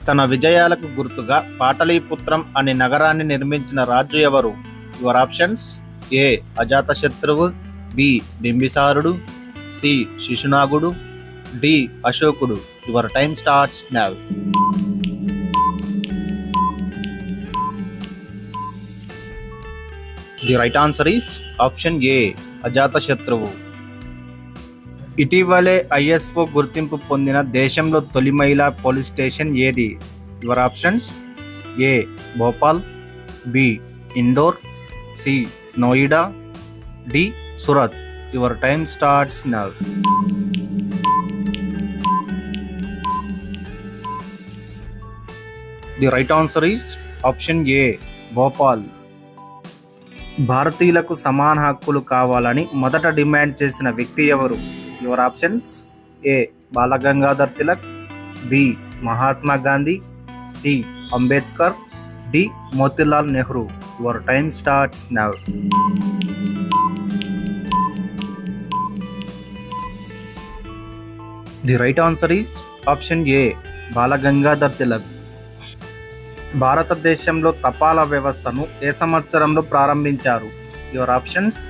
తన విజయాలకు గుర్తుగా పాటలీపుత్రం అనే నగరాన్ని నిర్మించిన రాజు ఎవరు? యువర్ ఆప్షన్స్: ఏ అజాతశత్రువు, బి బింబిసారుడు, సి శిశునాగుడు, డి అశోకుడు. Your time starts now. The right answer is option A అజాతశత్రువు. ఇటీవలే ఐఎస్ఓ గుర్తింపు పొందిన దేశంలో తొలి మహిళా పోలీస్ స్టేషన్ ఏది? Your options: A Bhopal, B Indore, C Noida, D Surat. Your time starts now. The right answer is option A Bhopal. భారతీయులకు సమాన హక్కులు కావాలని మొదట డిమాండ్ చేసిన వ్యక్తి ఎవరు? Your options: A Balgangadhar Tilak, B Mahatma Gandhi, C Ambedkar, D Motilal Nehru. Your time starts now. The right answer is option A Balgangadhar Tilak. భారతదేశంలో తపాలా వ్యవస్థను ఏ సంవత్సరంలో ప్రారంభించారు? Your options: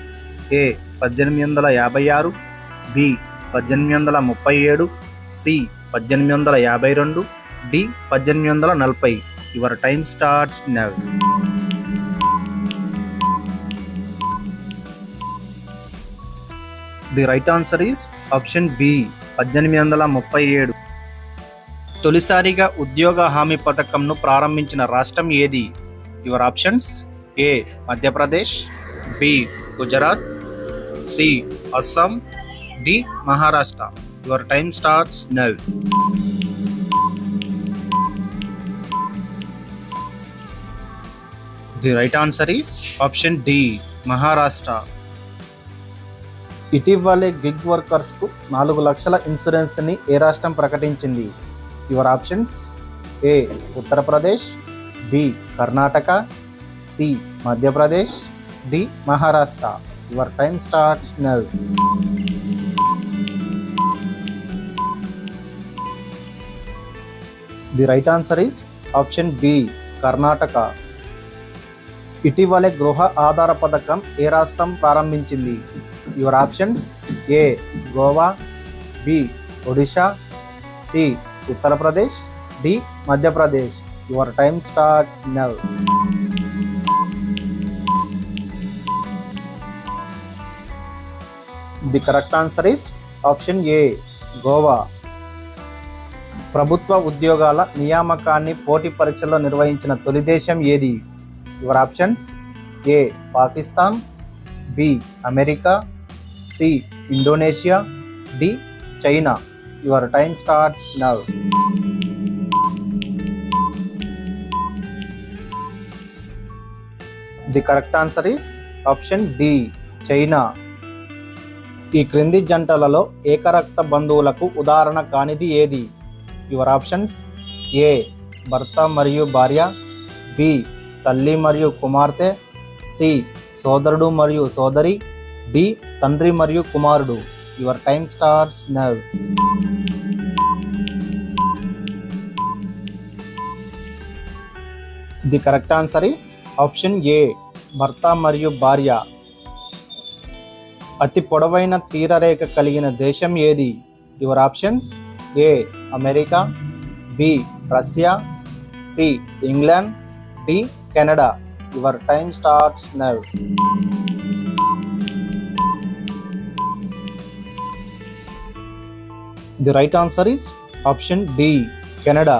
A 1856, B 1837, C 1852, D 1840. Your time starts now. The right answer is option B 1837. తొలిసారిగా ఉద్యోగ హామీ పథకంను ప్రారంభించిన రాష్ట్రం ఏది? Your options: A Madhya Pradesh, B Gujarat, C Assam, D Maharashtra. Your time starts now. The right answer is option D Maharashtra. ఇటీవలే gig వర్కర్స్కు 4 లక్షల ఇన్సూరెన్స్ని ఏ రాష్ట్రం ప్రకటించింది? Your options: A Uttar Pradesh, B Karnataka, C Madhya Pradesh, D Maharashtra. Your time starts now. The right answer is option B Karnataka. ఇటీవలే గృహ ఆధార పథకం ఏ రాష్ట్రం ప్రారంభించింది? Your options: A Goa, B Odisha, C Uttar Pradesh, D Madhya Pradesh. Your time starts now. The correct answer is option A Goa. ప్రభుత్వ ఉద్యోగాల నియామకాన్ని పోటీ పరీక్షల్లో నిర్వహించిన తొలి దేశం ఏది? Your options: A Pakistan, B America, C Indonesia, D China. Your time starts now. The correct answer is option D China. ఈ క్రింది జంటలలో ఏకరక్త బంధువులకు ఉదాహరణ కానిది ఏది? యువర్ ఆప్షన్స్: ఏ భర్త మరియు భార్య, బి తల్లి మరియు కుమార్తె, సి సోదరుడు మరియు సోదరి, డి తండ్రి మరియు కుమారుడు. Your time starts now. The correct answer is option A భర్త మరియు భార్య. అతి పొడవైన తీరరేఖ కలిగిన దేశం ఏది? Your options: A America, B Russia, C England, D Canada. Your time starts now. The right answer is option D Canada.